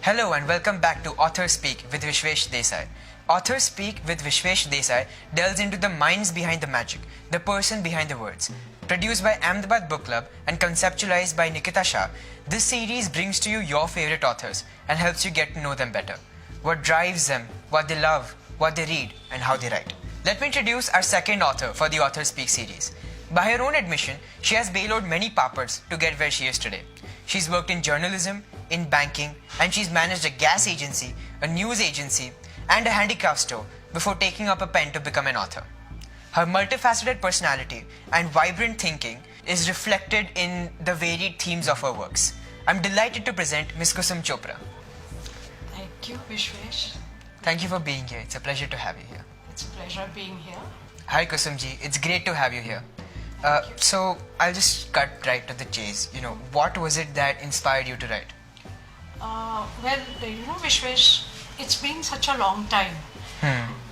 Hello and welcome back to Author Speak with Vishwesh Desai. Author Speak with Vishwesh Desai delves into the minds behind the magic, the person behind the words. Produced by Ahmedabad Book Club and conceptualized by Nikita Shah, this series brings to you your favorite authors and helps you get to know them better. What drives them, what they love, what they read, and how they write. Let me introduce our second author for the Author Speak series. By her own admission, she has bailoed many papas to get where she is today. She's worked in journalism, in banking, and she's managed a gas agency, a news agency, and a handicraft store before taking up a pen to become an author. Her multifaceted personality and vibrant thinking is reflected in the varied themes of her works. I'm delighted to present Ms. Kusum Chopra. Thank you, Vishwesh. Thank you for being here. It's a pleasure to have you here. It's a pleasure being here. Hi Kusumji, it's great to have you here. So I'll just cut right to the chase. What was it that inspired you to write? Vishwesh, it's been such a long time.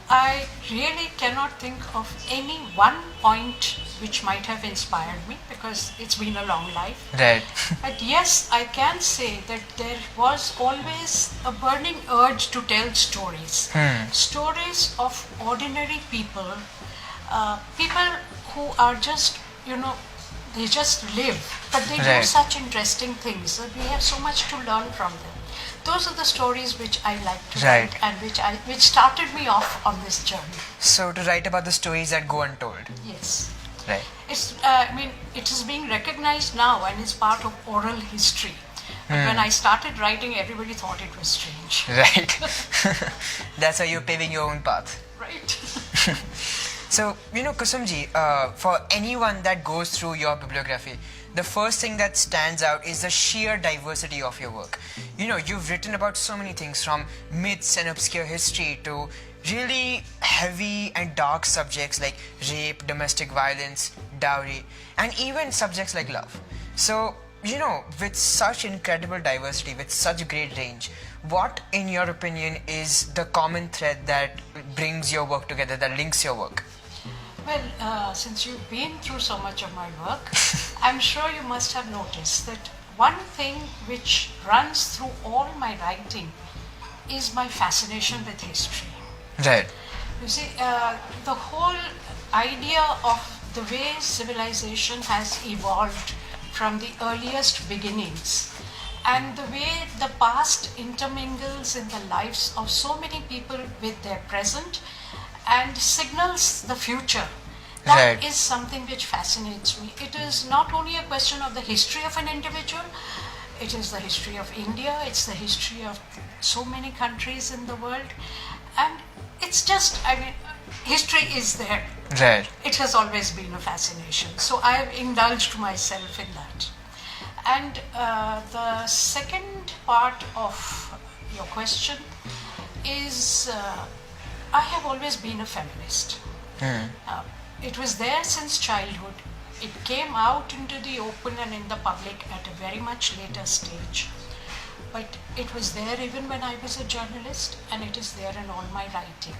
I really cannot think of any one point which might have inspired me because it's been a long life. Right. But yes, I can say that there was always a burning urge to tell stories. Stories of ordinary people, people who are just, they just live, but they do such interesting things. We have so much to learn from them. Those are the stories which I like to write and which started me off on this journey. So to write about the stories that go untold. Yes. Right. It's, it is being recognized now and is part of oral history. But when I started writing, everybody thought it was strange. Right. That's why you're paving your own path. Right. So, Kusumji, for anyone that goes through your bibliography, the first thing that stands out is the sheer diversity of your work. You've written about so many things from myths and obscure history to really heavy and dark subjects like rape, domestic violence, dowry, and even subjects like love. So, with such incredible diversity, with such great range, what, in your opinion, is the common thread that brings your work together, that links your work? Well, since you've been through so much of my work, I'm sure you must have noticed that one thing which runs through all my writing is my fascination with history. Right. You see, the whole idea of the way civilization has evolved from the earliest beginnings and the way the past intermingles in the lives of so many people with their present and signals the future. That is something which fascinates me. It is not only a question of the history of an individual, it is the history of India, it's the history of so many countries in the world. And it's just, history is there. Right. It has always been a fascination. So I have indulged myself in that. And the second part of your question is I have always been a feminist. It was there since childhood. It came out into the open and in the public at a very much later stage. But it was there even when I was a journalist, and it is there in all my writing.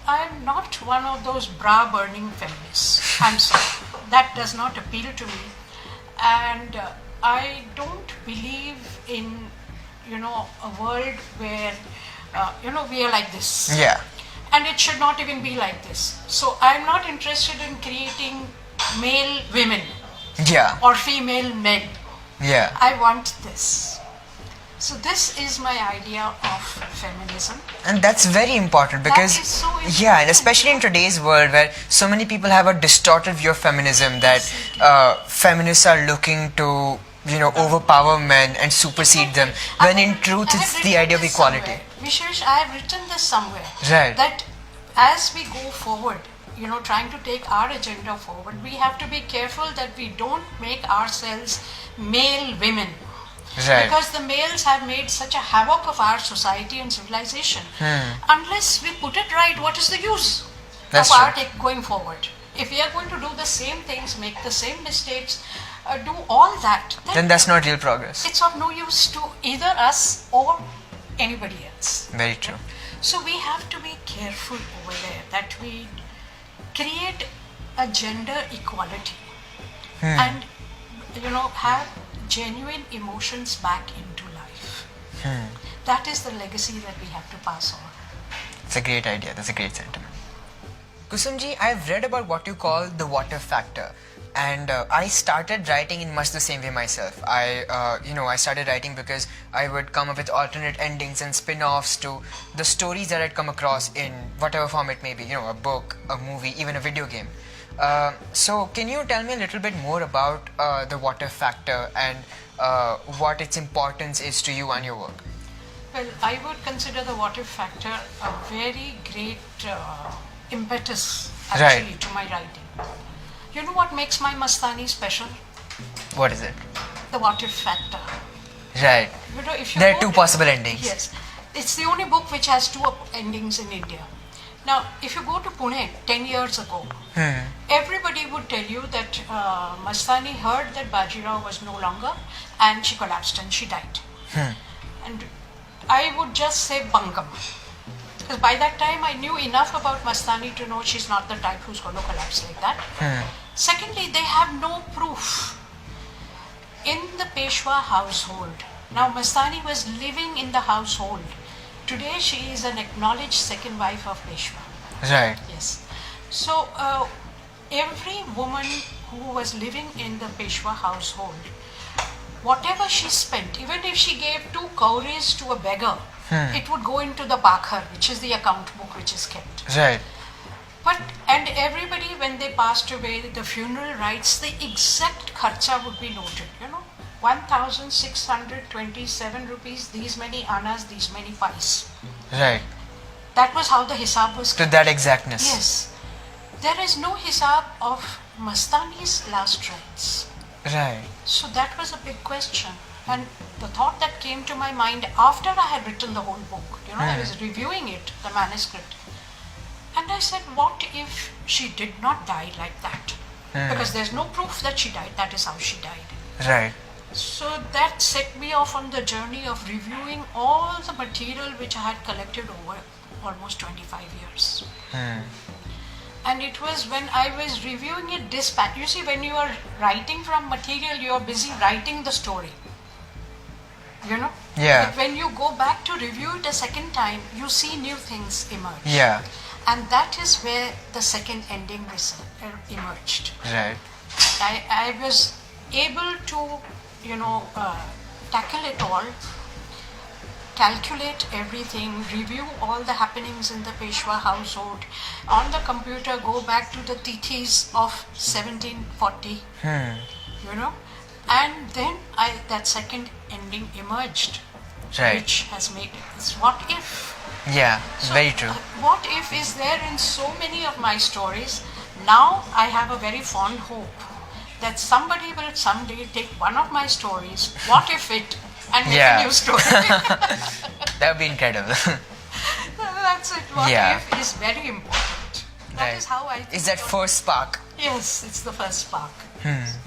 I am not one of those bra-burning feminists. I'm sorry. That does not appeal to me. And I don't believe in, a world where, we are like this. Yeah. And it should not even be like this. So I'm not interested in creating male women or female men. Yeah. I want this. So this is my idea of feminism. And that's very important because, that is so important. Yeah, and especially in today's world where so many people have a distorted view of feminism that feminists are looking to, overpower men and supersede them, when in truth it's the idea of equality. Vishesh, I have written this somewhere. Right. That as we go forward, trying to take our agenda forward, we have to be careful that we don't make ourselves male women. Right. Because the males have made such a havoc of our society and civilization. Unless we put it right, what is the use of our going forward? If we are going to do the same things, make the same mistakes, do all that, then that's not real progress. It's of no use to either us or anybody else. Very true. So we have to be careful over there that we create a gender equality and have genuine emotions back into life. that is the legacy that we have to pass on. It's a great idea. That's a great sentiment. Kusumji, I've read about what you call the water factor, and I started writing in much the same way myself. I started writing because I would come up with alternate endings and spin-offs to the stories that I'd come across in whatever form it may be. A book, a movie, even a video game. So, can you tell me a little bit more about the water factor and what its importance is to you and your work? Well, I would consider the water factor a very great impetus actually to my writing. You know what makes my Mastani special? What is it? The water factor. Right. If you there are two possible endings. Yes. It's the only book which has two endings in India. Now, if you go to Pune 10 years ago, everybody would tell you that Mastani heard that Bajirao was no longer and she collapsed and she died. And I would just say Bangam. Because by that time I knew enough about Mastani to know she's not the type who's going to collapse like that. Secondly, they have no proof. In the Peshwa household, now Mastani was living in the household. Today she is an acknowledged second wife of Peshwa. Right. Yes. So every woman who was living in the Peshwa household, whatever she spent, even if she gave 2 cowries to a beggar, it would go into the Bakhar, which is the account book which is kept. Right. And everybody, when they passed away, the funeral rites, the exact kharcha would be noted. 1,627 rupees, these many annas, these many pies. Right. That was how the hisab was kept. To that exactness. Yes. There is no hisab of Mastani's last rites. Right. So that was a big question. And the thought that came to my mind after I had written the whole book, I was reviewing it, the manuscript. And I said, what if she did not die like that? Because there's no proof that she died. That is how she died. Right. So that set me off on the journey of reviewing all the material which I had collected over almost 25 years. And it was when I was reviewing it dispatch. You see, when you are writing from material, you are busy writing the story. Yeah. But when you go back to review it a second time, you see new things emerge. Yeah. And that is where the second ending emerged. Right. I was able to, tackle it all, calculate everything, review all the happenings in the Peshwa household, on the computer go back to the Tithis of 1740, and then that second ending emerged, Right. which has made it's what if. Yeah, So, very true. What if is there in so many of my stories. Now I have a very fond hope that somebody will someday take one of my stories, what if it, and make a new story. That would be incredible. That's it. What Yeah. if is very important. That is how I think. Is that first spark. Yes, it's the first spark.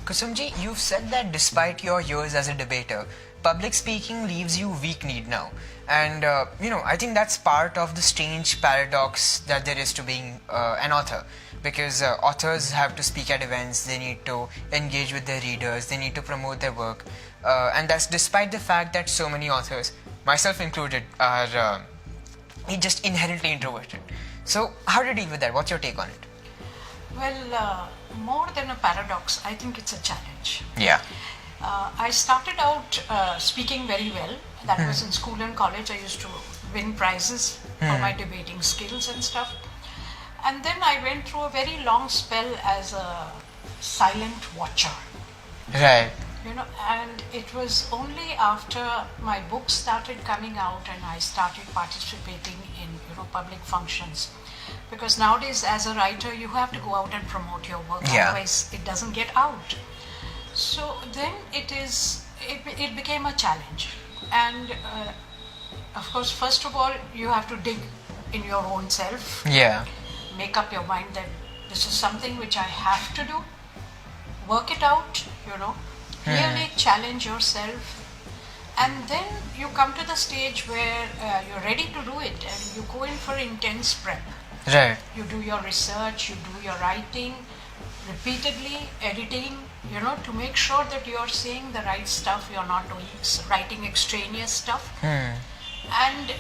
Kusumji, you've said that despite your years as a debater, public speaking leaves you weak-kneed now. And, I think that's part of the strange paradox that there is to being an author. Because authors have to speak at events, they need to engage with their readers, they need to promote their work. And that's despite the fact that so many authors, myself included, are just inherently introverted. So, how do you deal with that? What's your take on it? Well, more than a paradox, I think it's a challenge. Yeah. I started out speaking very well. That was in school and college. I used to win prizes for my debating skills and stuff. And then I went through a very long spell as a silent watcher. Right. And it was only after my books started coming out and I started participating in, public functions. Because nowadays, as a writer, you have to go out and promote your work. Yeah. Otherwise, it doesn't get out. So then it became a challenge. And of course, first of all, you have to dig in your own self. Yeah. Make up your mind that this is something which I have to do. Work it out, really challenge yourself. And then you come to the stage where you're ready to do it and you go in for intense prep. Right. You do your research, you do your writing, repeatedly editing, to make sure that you're saying the right stuff, you're not doing writing extraneous stuff. and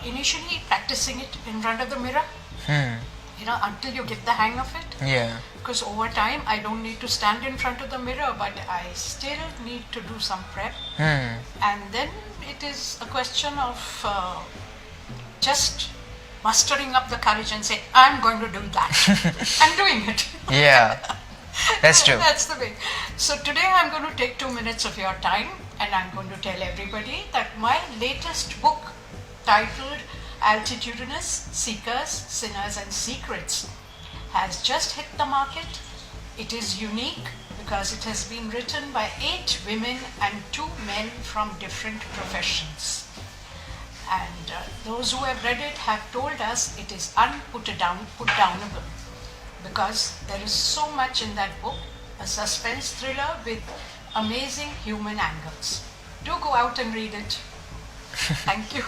initially practicing it in front of the mirror, until you get the hang of it. Yeah. Because over time, I don't need to stand in front of the mirror, but I still need to do some prep. And then it is a question of just mustering up the courage and say, I'm going to do that. I'm doing it. Yeah. That's true. That's the way. So today I'm going to take 2 minutes of your time, and I'm going to tell everybody that my latest book, titled Altitudinous Seekers, Sinners and Secrets, has just hit the market. It is unique because it has been written by 8 women and 2 men from different professions. And those who have read it have told us it is unputdownable, because there is so much in that book, a suspense thriller with amazing human angles. Do go out and read it. Thank you.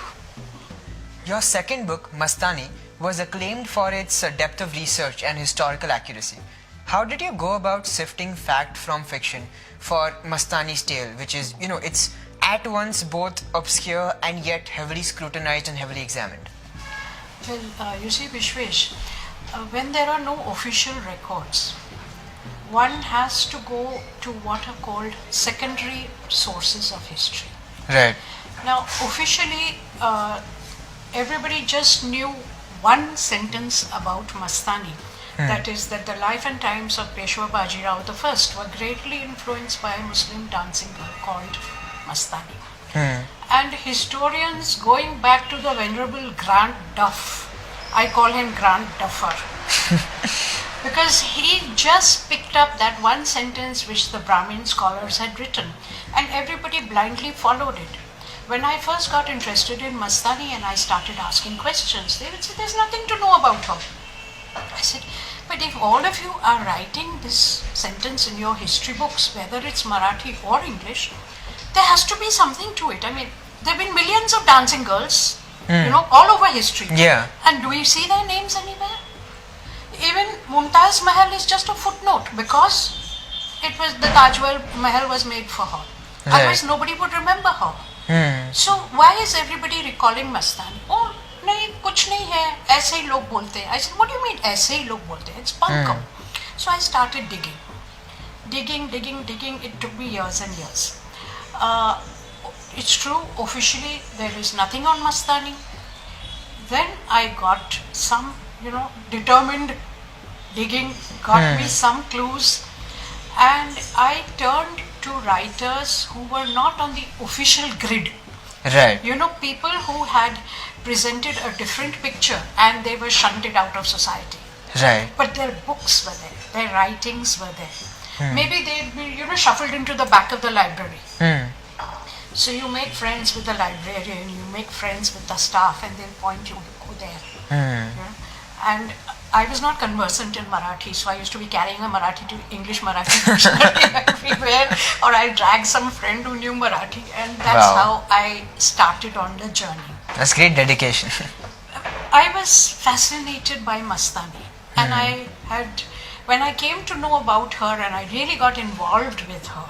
Your second book, Mastani, was acclaimed for its depth of research and historical accuracy. How did you go about sifting fact from fiction for Mastani's tale, which is, it's at once both obscure and yet heavily scrutinized and heavily examined? Well, you see, Vishwesh, when there are no official records, one has to go to what are called secondary sources of history. Right. Now, officially, everybody just knew one sentence about Mastani. That is, that the life and times of Peshwa Bajirao I were greatly influenced by a Muslim dancing girl called Mastani. And historians, going back to the Venerable Grant Duff, I call him Grant Duffer, because he just picked up that one sentence which the Brahmin scholars had written, and everybody blindly followed it. When I first got interested in Mastani and I started asking questions, they would say, there's nothing to know about her. I said, but if all of you are writing this sentence in your history books, whether it's Marathi or English, there has to be something to it. I mean, there have been millions of dancing girls, all over history. Yeah. And do we see their names anywhere? Even Mumtaz Mahal is just a footnote, because it was the Taj Mahal was made for her. Right. Otherwise, nobody would remember her. So why is everybody recalling Mastani? Oh, नहीं कुछ नहीं है, ऐसे ही लोग बोलते हैं. I said, what do you mean ऐसे ही लोग बोलते हैं? It's bunkum. So I started digging. It took me years and years. It's true, officially there is nothing on Mastani. Then I got some, determined digging, got me some clues, and I turned to writers who were not on the official grid. Right. People who had presented a different picture and they were shunted out of society. Right. But their books were there, their writings were there. Maybe they'd be, shuffled into the back of the library. So you make friends with the librarian, you make friends with the staff, and they'll point you to go there. And I was not conversant in Marathi, so I used to be carrying a Marathi to English Marathi dictionary everywhere, or I'll drag some friend who knew Marathi, and that's how I started on the journey. That's great dedication. I was fascinated by Mastani, and when I came to know about her and I really got involved with her,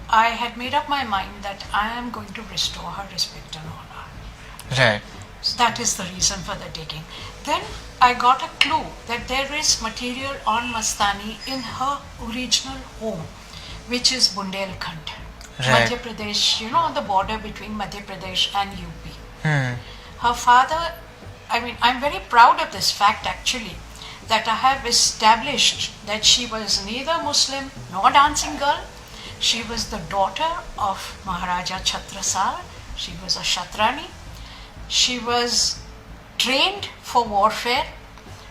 I had made up my mind that I am going to restore her respect and honor. Right. So that is the reason for the digging. Then I got a clue that there is material on Mastani in her original home, which is Bundelkhand, Right. Madhya Pradesh, on the border between Madhya Pradesh and UP. Her father, I'm very proud of this fact actually, that I have established that she was neither Muslim nor dancing girl. She was the daughter of Maharaja Chhatrasar. She was a Kshatrani. She was trained for warfare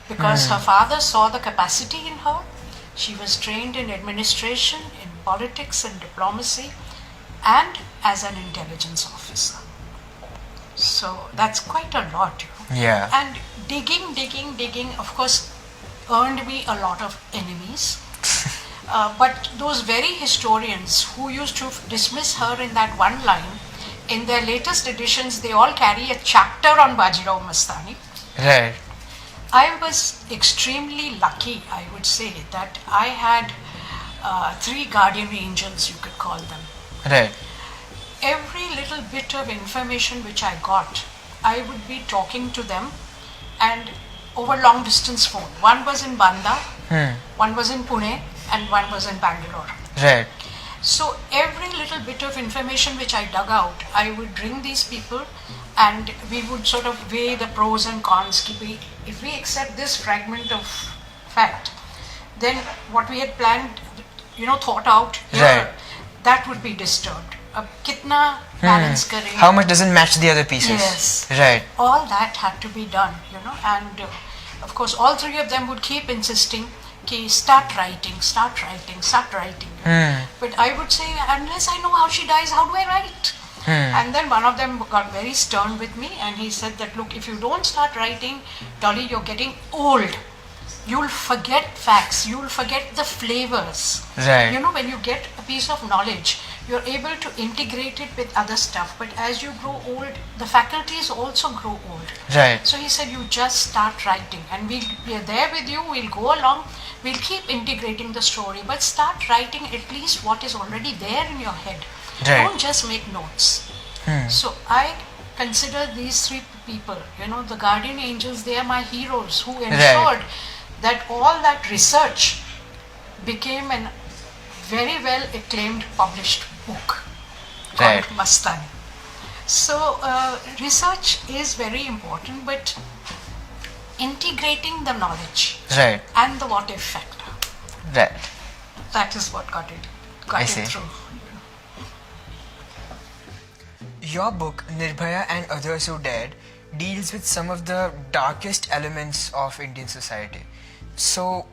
because her father saw the capacity in her. She was trained in administration, in politics and diplomacy, and as an intelligence officer. So that's quite a lot. Yeah. And digging, of course, earned me a lot of enemies. But those very historians who used to dismiss her in that one line, in their latest editions, they all carry a chapter on Bajirao Mastani. Right. I was extremely lucky, I would say, that I had 3 guardian angels, you could call them. Right. Every little bit of information which I got, I would be talking to them, and over long distance phone. One was in Banda, one was in Pune, and one was in Bangalore. Right. So every little bit of information which I dug out, I would ring these people, and we would sort of weigh the pros and cons. If we accept this fragment of fact, then what we had planned, thought out here, Right. that would be disturbed. Kitna balance करें? How much doesn't match the other pieces? Yes. Right. All that had to be done, and of course all three of them would keep insisting कि start writing. But I would say, unless I know how she dies, how do I write? And then one of them got very stern with me, and he said that, look, if you don't start writing, Dolly, you're getting old. You'll forget facts, you'll forget the flavors. Right. When you get a piece of knowledge, you're able to integrate it with other stuff. But as you grow old, the faculties also grow old. Right. So he said, you just start writing, and we are there with you, we'll go along, we'll keep integrating the story, but start writing at least what is already there in your head. Right. Don't just make notes. So I consider these three people, the guardian angels, they are my heroes who ensured that all that research became a very well acclaimed published book called Right. Mastani. So research is very important, but integrating the knowledge Right. and the what if factor, Right. that is what got I it see. through. Your book, Nirbhaya and Others Who Dared, deals with some of the darkest elements of Indian society. So,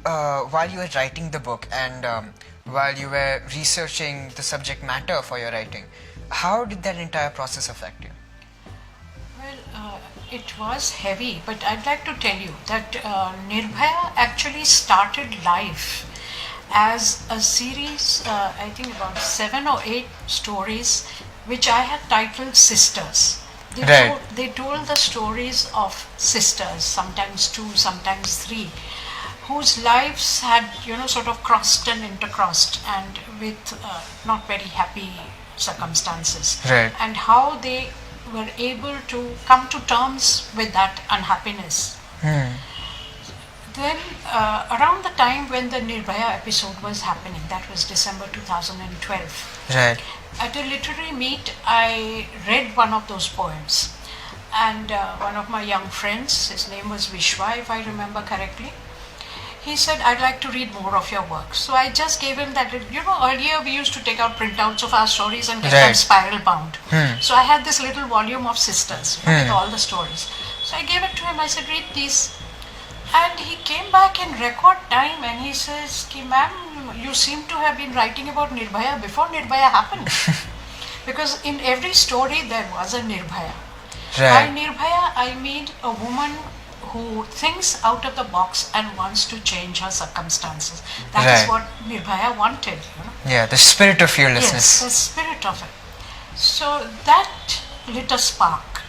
while you were writing the book and while you were researching the subject matter for your writing, how did that entire process affect you? Well, it was heavy, but I'd like to tell you that Nirbhaya actually started life as a series, I think about 7 or 8 stories, which I had titled Sisters. Right. They told the stories of sisters, sometimes 2, sometimes 3, whose lives had, sort of crossed and intercrossed, and with not very happy circumstances. Right. And how they were able to come to terms with that unhappiness. Then, around the time when the Nirbhaya episode was happening, that was December 2012, Right. at a literary meet, I read one of those poems. And one of my young friends, his name was Vishwa, if I remember correctly, he said, I'd like to read more of your work. So I just gave him that, earlier we used to take out printouts of our stories and get them Right. spiral bound. So I had this little volume of Sisters with all the stories. So I gave it to him, I said, read these. And he came back in record time and he says, ma'am, you seem to have been writing about Nirbhaya before Nirbhaya happened. Because in every story there was a Nirbhaya. By Right. Nirbhaya, I mean a woman who thinks out of the box and wants to change her circumstances. That is Right. what Nirbhaya wanted. Yeah, the spirit of Yes, fearlessness. the spirit of it. So that lit a spark.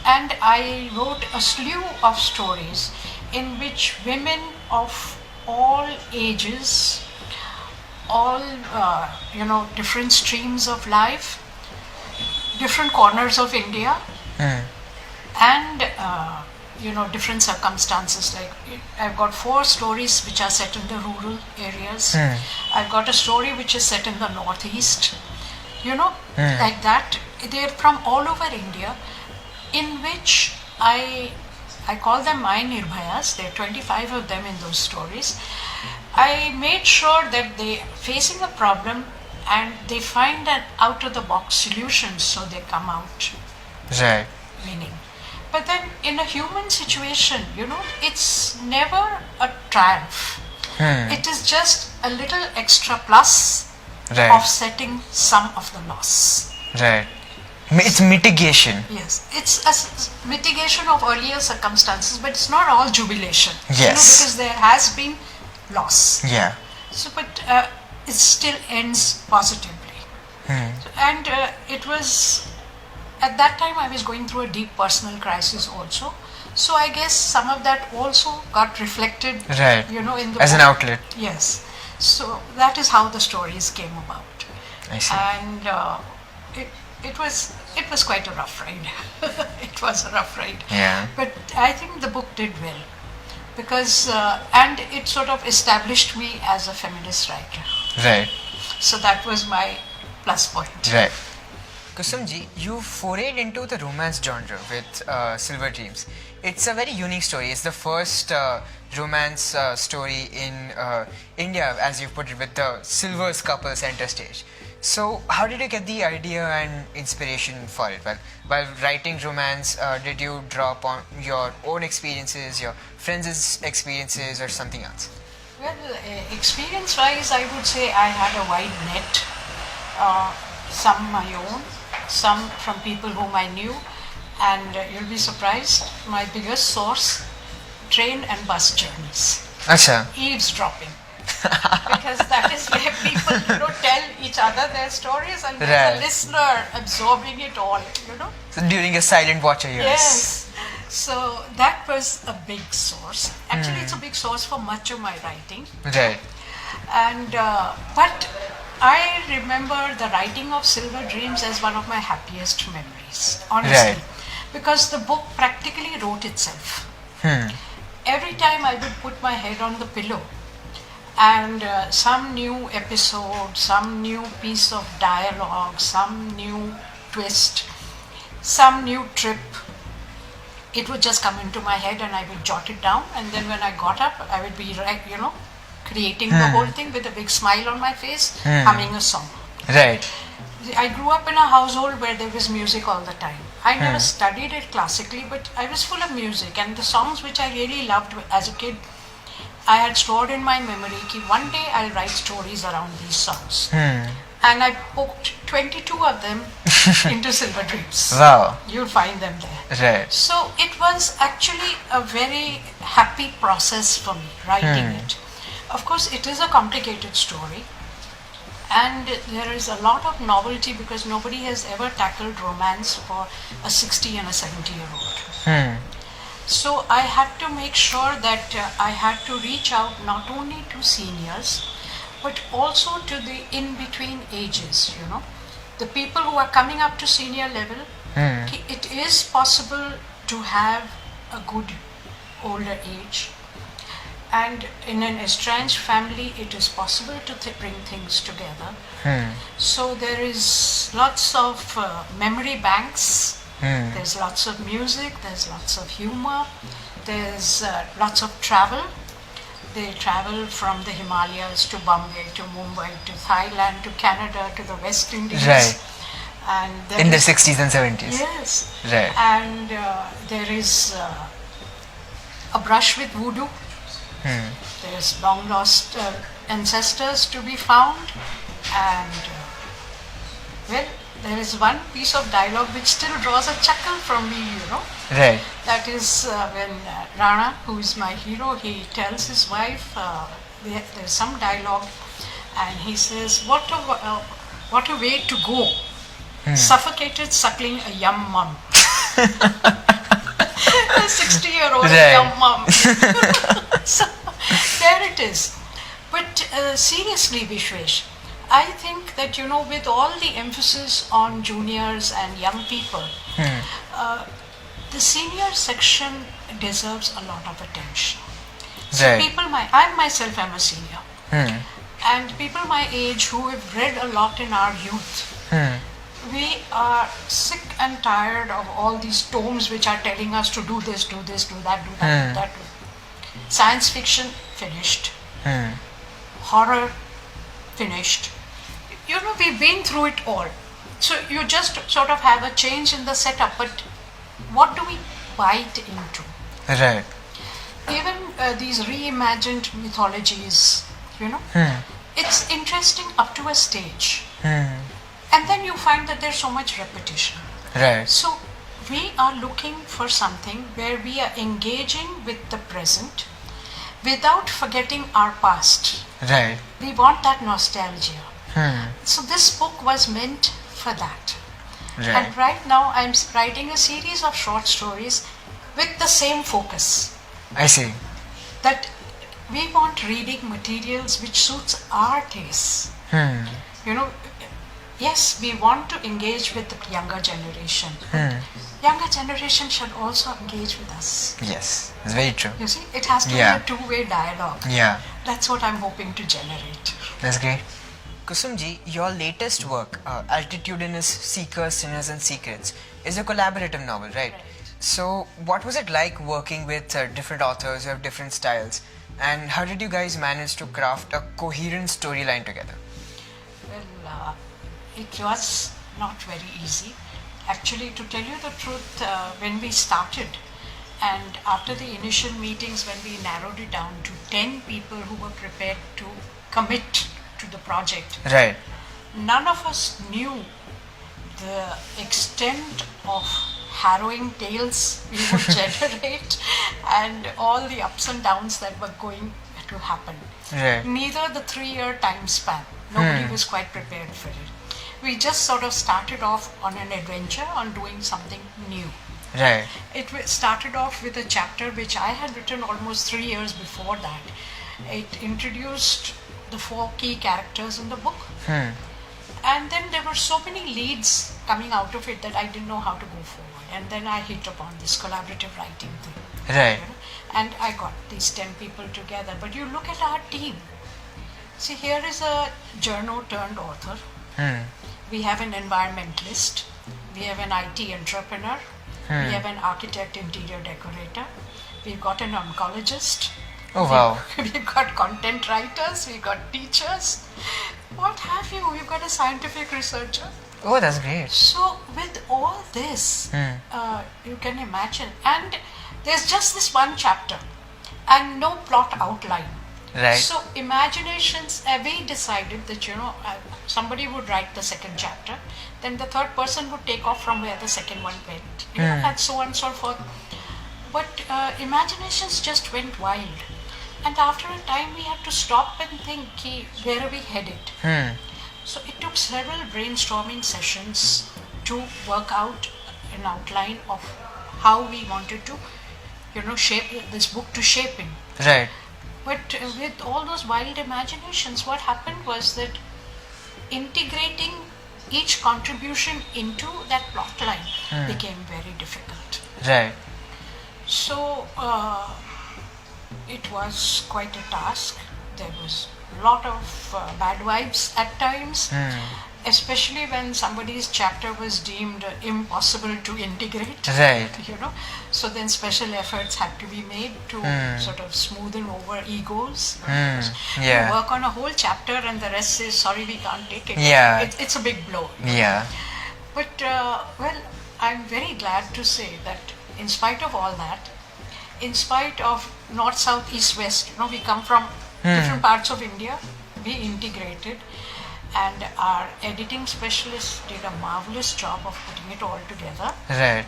And I wrote a slew of stories in which women of all ages, all different streams of life, different corners of India, and different circumstances. Like I've got 4 stories which are set in the rural areas. I've got a story which is set in the northeast. Like that. They're from all over India, in which I call them my Nirbhayas. There are 25 of them in those stories. I made sure that they facing a problem and they find an out-of-the-box solution, so they come out Right. winning. But then in a human situation, it's never a triumph. It is just a little extra plus Right. offsetting some of the loss. Right. It's mitigation. Yes, it's a mitigation of earlier circumstances, but it's not all jubilation. Yes. Because there has been loss. Yeah. So, but it still ends positively. And it was, at that time I was going through a deep personal crisis also. So I guess some of that also got reflected, Right. in the As an book. outlet. Yes. So that is how the stories came about. I see. And it was it was quite a rough ride. It was a rough ride. Yeah. But I think the book did well because, and it sort of established me as a feminist writer. Right. So that was my plus point. Right. Kusumji, you forayed into the romance genre with Silver Dreams. It's a very unique story. It's the first romance story in India, as you put it, with the Silver's couple center stage. So, how did you get the idea and inspiration for it? Well, while writing romance, did you draw upon your own experiences, your friends' experiences, or something else? Well, experience-wise, I would say I had a wide net. Some my own, some from people whom I knew, and you'll be surprised, my biggest source, train and bus journeys. Acha. Eavesdropping. Because that is where people, tell each other their stories and there's Right. a listener absorbing it all, So during your silent watcher years. Yes. So that was a big source. Actually, it's a big source for much of my writing. Right. And but I remember the writing of Silver Dreams as one of my happiest memories, honestly, Right. because the book practically wrote itself. Hmm. Every time I would put my head on the pillow, and some new episode, some new piece of dialogue, some new twist, some new trip, it would just come into my head and I would jot it down, and then when I got up I would be creating the whole thing with a big smile on my face, humming a song. Right. I grew up in a household where there was music all the time. I never studied it classically, but I was full of music, and the songs which I really loved as a kid, I had stored in my memory that one day I'll write stories around these songs. And I poked 22 of them into Silver Dreams. Wow. You'll find them there. Right. So it was actually a very happy process for me, writing it. Of course, it is a complicated story, and there is a lot of novelty because nobody has ever tackled romance for a 60 and a 70-year-old. So I had to make sure that I had to reach out not only to seniors, but also to the in-between ages, the people who are coming up to senior level. It is possible to have a good older age, and in an estranged family it is possible to bring things together. So there is lots of memory banks, there's lots of music, there's lots of humor, there's lots of travel. They travel from the Himalayas to Bombay, to Mumbai, to Thailand, to Canada, to the West Indies. Right. And there In the is- 60s and 70s. Yes. Right. And there is a brush with voodoo. There's long lost ancestors to be found. And well, there is one piece of dialogue which still draws a chuckle from me, Right. That is when Rana, who is my hero, he tells his wife, there's some dialogue, and he says, what a way to go. Suffocated suckling a yum mum. A 60-year-old Right. yum mum. So there it is. But seriously, Vishwesh, I think that, with all the emphasis on juniors and young people, the senior section deserves a lot of attention. So Right. I myself am a senior. And people my age who have read a lot in our youth, we are sick and tired of all these tomes which are telling us to do this, do this, do that, do that, do that. Science fiction, finished. Horror, finished. We've been through it all. So you just sort of have a change in the setup, but what do we bite into? Right. Even these reimagined mythologies, it's interesting up to a stage. And then you find that there's so much repetition. Right. So we are looking for something where we are engaging with the present without forgetting our past. Right. We want that nostalgia. So this book was meant for that. Right. And right now I'm writing a series of short stories with the same focus. I see. That we want reading materials which suits our tastes. yes, we want to engage with the younger generation. Younger generation should also engage with us. Yes, it's very true. You see, it has to Yeah. be a two-way dialogue. Yeah, That's what I'm hoping to generate. that's great. Kusumji, your latest work, Altitudinous Seekers, Sinners and Secrets, is a collaborative novel, right? So, what was it like working with different authors who have different styles? And how did you guys manage to craft a coherent storyline together? Well, it was not very easy. Actually, to tell you the truth, when we started, and after the initial meetings, when we narrowed it down to 10 people who were prepared to commit to the project, Right, none of us knew the extent of harrowing tales we would generate and all the ups and downs that were going to happen. right, Neither the 3-year time span, nobody was quite prepared for it. We just sort of started off on an adventure on doing something new. right, Started off with a chapter which I had written almost 3 years before that. It introduced the 4 key characters in the book. And then there were so many leads coming out of it that I didn't know how to go forward. And then I hit upon this collaborative writing thing. right, And I got these 10 people together. But you look at our team. See, here is a journo turned author. We have an environmentalist. We have an IT entrepreneur. We have an architect interior decorator. We've got an oncologist. Oh, wow. We've got content writers. We've got teachers. What have you? We've got a scientific researcher. Oh, that's great. So with all this, you can imagine, and there's just this one chapter and no plot outline. Right. So imaginations, we decided that, somebody would write the second chapter, then the third person would take off from where the second one went, and so on and so forth. But imaginations just went wild. And after a time, we had to stop and think, where are we headed? So it took several brainstorming sessions to work out an outline of how we wanted to, shape this book to shape in. Right, But with all those wild imaginations, what happened was that integrating each contribution into that plot line became very difficult. right, So it was quite a task. There was a lot of bad vibes at times, especially when somebody's chapter was deemed impossible to integrate. right, So then special efforts had to be made to sort of smoothen over egos. yeah. You work on a whole chapter and the rest says, sorry, we can't take it. Yeah. It's a big blow. Yeah, But, well, I'm very glad to say that in spite of all that, in spite of north, south, east, west, we come from different parts of India, we integrated, and our editing specialist did a marvelous job of putting it all together. right.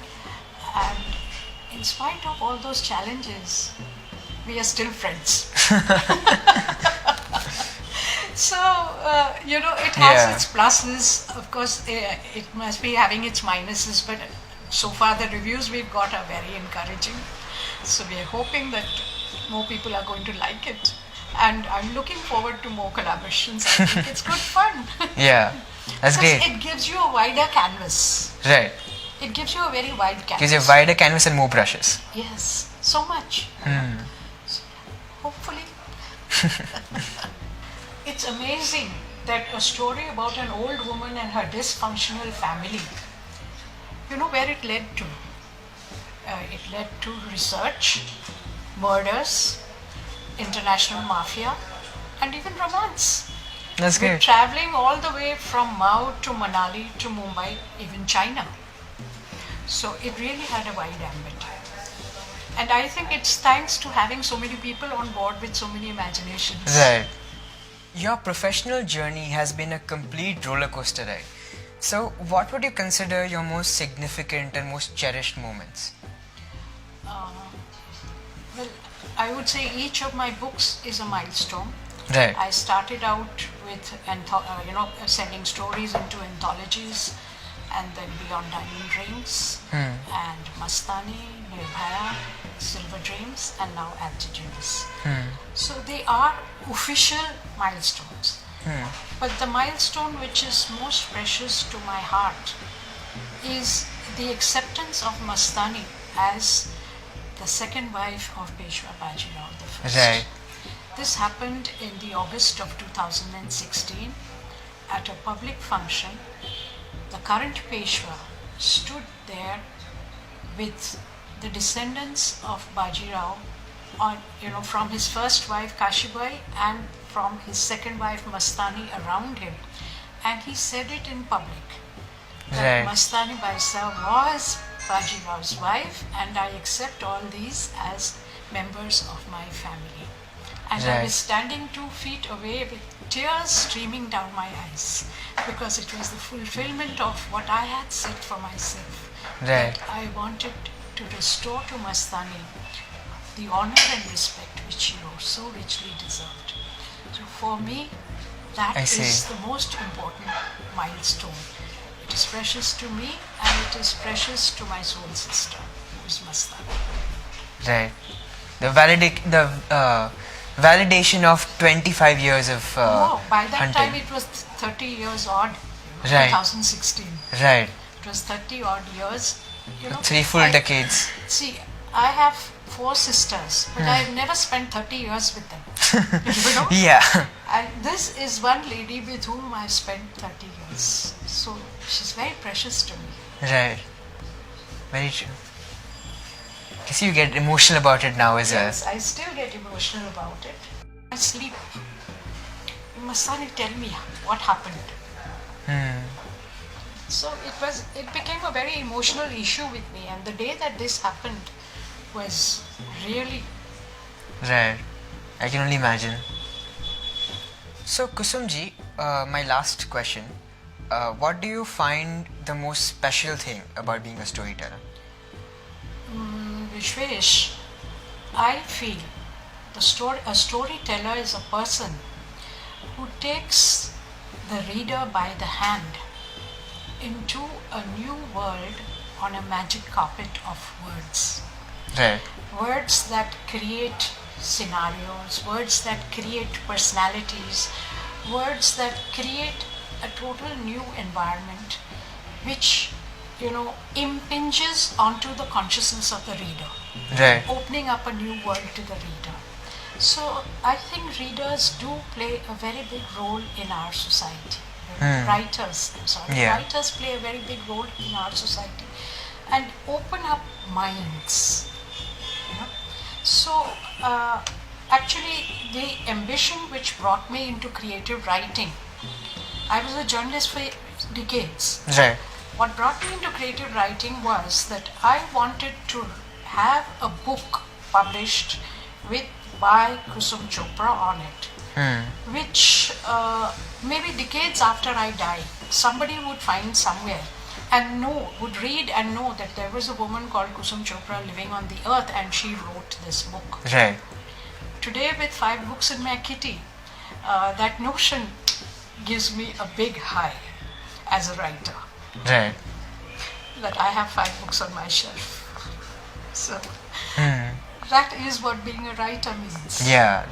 And in spite of all those challenges, we are still friends. So, it has Yeah. its pluses. Of course, it must be having its minuses, but so far the reviews we've got are very encouraging. So we are hoping that more people are going to like it. And I'm looking forward to more collaborations. I think it's good fun. Yeah, that's Because great. it gives you a wider canvas. Right. It gives you a very wide canvas. Gives you a wider canvas and more brushes. Yes, so much. So, hopefully. It's amazing that a story about an old woman and her dysfunctional family, where it led to? It led to research, murders, international mafia, and even romance. That's We're great. traveling all the way from Mao to Manali to Mumbai, even China. So it really had a wide ambit. And I think it's thanks to having so many people on board with so many imaginations. Right. Your professional journey has been a complete roller coaster ride. So, what would you consider your most significant and most cherished moments? Well, I would say each of my books is a milestone. Right. I started out with sending stories into anthologies, and then Beyond Diamond Rings, and Mastani, Nirbhaya, Silver Dreams, and now Altitudes. So they are official milestones. But the milestone which is most precious to my heart is the acceptance of Mastani as the second wife of Peshwa Bajirao I. Right. This happened in the August of 2016 at a public function. The current Peshwa stood there with the descendants of Bajirao on, from his first wife Kashibai and from his second wife Mastani around him, and he said it in public that Right. Mastani Baisa was Bajirao's wife, and I accept all these as members of my family. And I Right. was standing 2 feet away with tears streaming down my eyes because it was the fulfillment of what I had said for myself. Right. That I wanted to restore to Mastani the honor and respect which he so richly deserved. So for me, that I is see. the most important milestone. It is precious to me and it is precious to my soul sister, who is Mastani. Right. The validation of 25 years of Oh, by that hunting. time it was 30 years odd, Right. 2016. Right. It was 30 odd years. 3 full decades. See, I have 4 sisters, but I've never spent 30 years with them. Yeah. And this is one lady with whom I spent 30 years. So she's very precious to me. Right. Very true. I see you get emotional about it now as well. Yes, I still get emotional about it. I sleep. Mastani, tell me what happened. So it became a very emotional issue with me, and the day that this happened was really. Right. I can only imagine. So Kusumji, my last question. What do you find the most special thing about being a storyteller? Vishwesh, I feel a storyteller is a person who takes the reader by the hand into a new world on a magic carpet of words. Right. Words that create scenarios, words that create personalities, words that create a total new environment which impinges onto the consciousness of the reader, Right. opening up a new world to the reader. So I think readers do play a very big role in our society. Writers play a very big role in our society and open up minds. So actually the ambition which brought me into creative writing, I was a journalist for decades. Right. What brought me into creative writing was that I wanted to have a book published by Kusum Chopra on it, which maybe decades after I die, somebody would find somewhere and would read and know that there was a woman called Kusum Chopra living on the earth and she wrote this book. Right. Today with 5 books in my kitty, that notion gives me a big high as a writer. Right. That I have 5 books on my shelf. So that is what being a writer means. Yeah.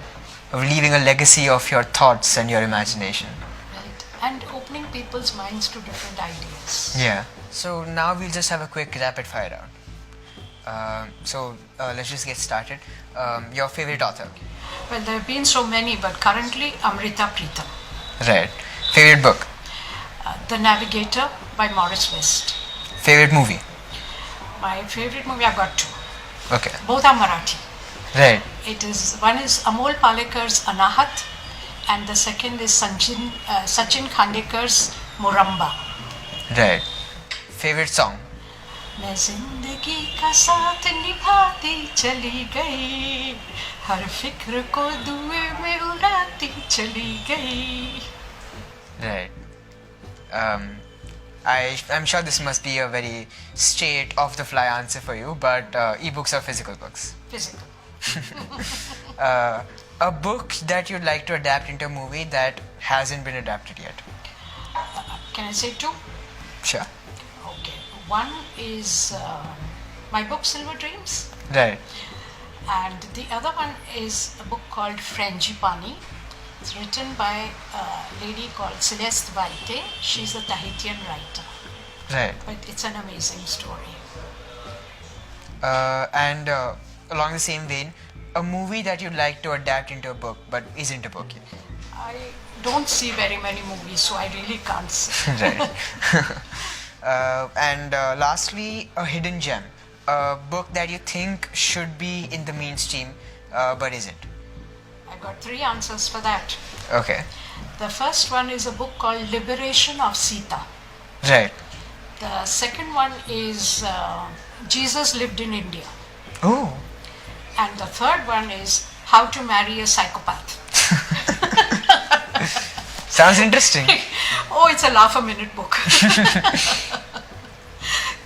Of leaving a legacy of your thoughts and your imagination. Right. And opening people's minds to different ideas. Yeah. So now we'll just have a quick rapid fire round. Let's just get started. Your favorite author? Well, there have been so many, but currently Amrita Pritam. Right. Favorite book? The Navigator by Morris West. Favorite movie? My favorite movie, I've got 2. Okay. Both are Marathi. Right. One is Amol Palekar's Anahat, and the second is Sachin Khandekar's Muramba. Right. Favorite song? मैं जिंदगी का साथ निभाती चली गई, हर फिक्र को धुएं में उड़ाती चली गई. Right. I'm sure this must be a very straight, off-the-fly answer for you, but ebooks or physical books? Physical. A book that you'd like to adapt into a movie that hasn't been adapted yet? Can I say 2? Sure. Okay. One is my book Silver Dreams, Right. and the other one is a book called Frangipani, It's written by a lady called Celeste Valte. She's a Tahitian writer, Right. but it's an amazing story. And along the same vein, a movie that you'd like to adapt into a book but isn't a book yet. I don't see very many movies, so I really can't say. Right. And lastly, a hidden gem, a book that you think should be in the mainstream but isn't. I got 3 answers for that. Okay. The first one is a book called Liberation of Sita. Right. The second one is Jesus Lived in India. Oh. And the third one is How to Marry a Psychopath. Sounds interesting. Oh, it's a laugh-a-minute book.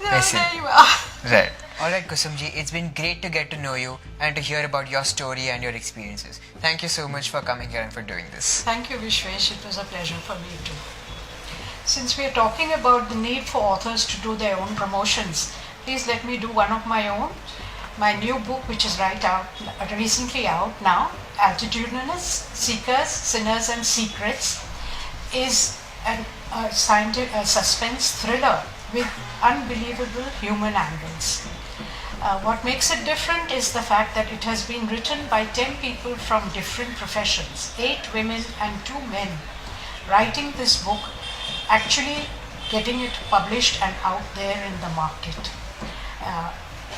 I see. There you are. Right. Alright, Kusumji, it's been great to get to know you and to hear about your story and your experiences. Thank you so much for coming here and for doing this. Thank you, Vishwesh. It was a pleasure for me too. Since we are talking about the need for authors to do their own promotions, please let me do one of my own. My new book, which is recently out now, Altitudinous, Seekers, Sinners and Secrets, is a suspense thriller with unbelievable human angles. What makes it different is the fact that it has been written by 10 people from different professions, 8 women and 2 men, writing this book, actually getting it published and out there in the market.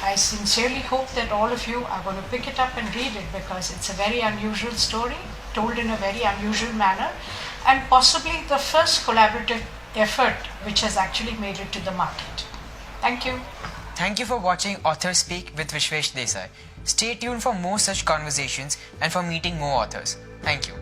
I sincerely hope that all of you are going to pick it up and read it, because it's a very unusual story, told in a very unusual manner, and possibly the first collaborative effort which has actually made it to the market. Thank you. Thank you for watching Author Speak with Vishwesh Desai. Stay tuned for more such conversations and for meeting more authors. Thank you.